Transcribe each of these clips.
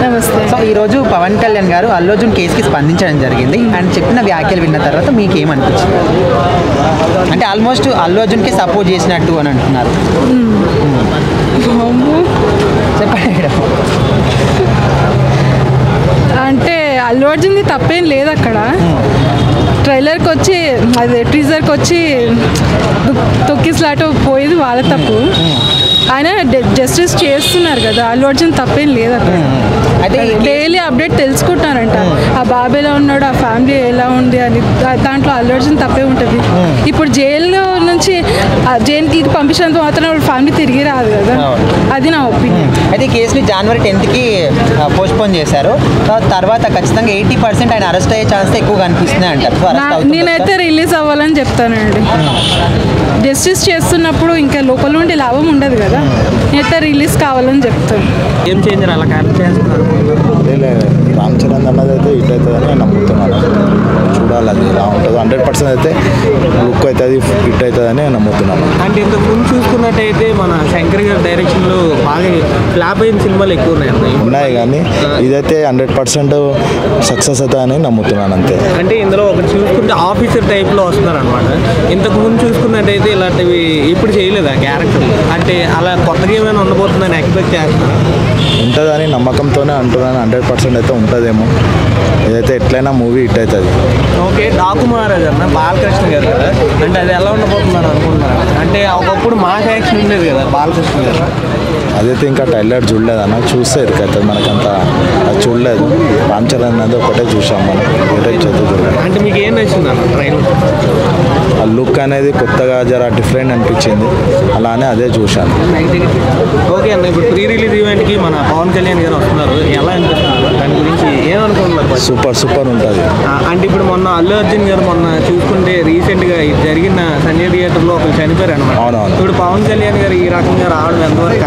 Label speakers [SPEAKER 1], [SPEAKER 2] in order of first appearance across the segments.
[SPEAKER 1] నమస్తే.
[SPEAKER 2] సో ఈరోజు పవన్ కళ్యాణ్ గారు అల్లు అర్జున్ కేసుకి స్పందించడం జరిగింది. అండ్ చెప్పిన వ్యాఖ్యలు విన్న తర్వాత మీకు ఏమనిపించింది? అంటే ఆల్మోస్ట్ అల్లు అర్జున్కి సపోర్ట్ చేసినట్టు అని అంటున్నారు. చెప్పండి.
[SPEAKER 1] అంటే అల్లు అర్జున్ది తప్పేం లేదు అక్కడ. ట్రైలర్కి వచ్చి అదే టీజర్కి వచ్చి తొక్కిసలాట పోయేది వాళ్ళ తప్పు. ఆయన జస్టిస్ చేస్తున్నారు కదా, అల్లు అర్జున్ తప్పేం లేదు అక్కడ. అదే డైలీ అప్డేట్ తెలుసుకుంటున్నారంట, ఆ బాబు ఎలా ఉన్నాడు, ఆ ఫ్యామిలీ ఎలా ఉంది అని. దాంట్లో అల్లు అర్జున్ తప్పే ఉంటుంది. ఇప్పుడు జైల్లో నుంచి జైలుకి పంపించినంత మాత్రం వాళ్ళ ఫ్యామిలీ తిరిగి రాదు కదా, అది నా ఒపీనియన్.
[SPEAKER 2] అయితే కేసుని జనవరి 10కి పోస్ట్పోన్ చేశారు. తర్వాత ఖచ్చితంగా 80% ఆయన అరెస్ట్ అయ్యే ఛాన్స్ ఎక్కువ కనిపిస్తుంది అంటారు.
[SPEAKER 1] నేనైతే రిలీజ్ అవ్వాలని చెప్తానండి. జస్టిస్ చేస్తున్నప్పుడు ఇంకా లోపల నుండి లాభం ఉండదు కదా, నేనైతే రిలీజ్ కావాలని చెప్తాను.
[SPEAKER 2] ఏం చేంజ్ అలా క్యారెక్టర్ చేస్తున్నారు?
[SPEAKER 3] రామ్ చరణ్ అన్నది అయితే హిట్ అవుతుందని నేను నమ్ముతున్నాను. చూడాలి అది ఎలా ఉంటుందో. 100% అయితే లుక్ అవుతుంది, హిట్ అవుతుందని నేను నమ్ముతున్నాను.
[SPEAKER 4] అంటే ఇంతకు ముందు చూసుకున్నట్టయితే మన శంకర్ గారి డైరెక్షన్లో బాగా ఫ్లాప్ అయిన సినిమాలు ఎక్కువ
[SPEAKER 3] ఉన్నాయి కానీ ఇదైతే 100% సక్సెస్ అవుతుందని నమ్ముతున్నాను అంతే.
[SPEAKER 4] అంటే ఇందులో ఒకటి చూసుకుంటే ఆఫీసర్ టైప్లో వస్తున్నారు అనమాట. ఇంతకు ముందు చూసుకున్నట్టయితే ఇలాంటివి ఇప్పుడు చేయలేదా క్యారెక్టర్? అంటే అలా కొత్తగా ఏమైనా ఉండబోతుందని ఎక్స్పెక్ట్ చేస్తున్నారు?
[SPEAKER 3] ఉంటుందని నమ్మకంతోనే అంటున్నాను. 100% అయితే ఉంటుందేమో. ఇదైతే ఎట్లయినా మూవీ హిట్ అవుతుంది.
[SPEAKER 4] ఓకే, డాకు మహారాజ్ అన్న బాలకృష్ణ గారు కదా, అంటే అది ఎలా ఉండబోతుందని అనుకుంటున్నారు? అంటే ఒకప్పుడు మాస్ యాక్షన్ ఉండేది కదా బాలకృష్ణ గారు.
[SPEAKER 3] అదైతే ఇంకా ట్రైలర్ చూడలేదన్న, చూస్తే ఇరుకవుతుంది. మనకంత అది చూడలేదు. రామ్ చరణ్ అనేది ఒకటే చూసాం మనం, ఒకటే చదువుతుంది.
[SPEAKER 4] అంటే మీకు ఏం నచ్చింది అన్న ట్రైలర్?
[SPEAKER 3] ఆ లుక్ అనేది కొత్తగా జర డిఫరెంట్ అనిపించింది, అలానే అదే చూశాను.
[SPEAKER 4] ఓకే అన్న, ఇప్పుడు ప్రీ రిలీజ్ ఈవెంట్కి మన పవన్ కళ్యాణ్ గారు వస్తున్నారు, ఎలా అనిపిస్తున్నారు? దాని గురించి ఏమనుకుంటున్నారు?
[SPEAKER 3] సూపర్ ఉంటుంది.
[SPEAKER 4] అంటే ఇప్పుడు మొన్న అల్లు అర్జున్ గారు మొన్న చూసుకుంటే రీసెంట్గా జరిగిన సంజయ్ థియేటర్లో ఒకరు చనిపోయారు అనమాట.
[SPEAKER 3] అవునవును.
[SPEAKER 4] ఇప్పుడు పవన్ కళ్యాణ్ గారు ఈ రకంగా రావడం ఎంతవరకు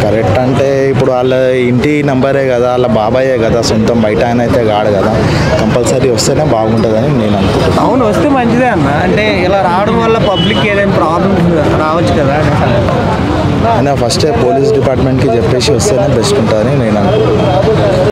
[SPEAKER 3] కరెక్ట్ అంటే ఇప్పుడు వాళ్ళ ఇంటి నంబరే కదా, వాళ్ళ బాబాయే కదా, సొంతం బయట ఆయన అయితే కాడు కదా. కంపల్సరీ వస్తేనే బాగుంటుందని నేను అనుకుంటున్నాను.
[SPEAKER 4] అవును, వస్తే మంచిదే అన్న. అంటే ఇలా రావడం వల్ల పబ్లిక్ ఏదైనా ప్రాబ్లమ్స్ రావచ్చు కదా.
[SPEAKER 3] అయినా ఫస్టే పోలీస్ డిపార్ట్మెంట్కి చెప్పేసి వస్తేనే బెస్ట్ ఉంటుందని నేను అనుకుంటున్నాను.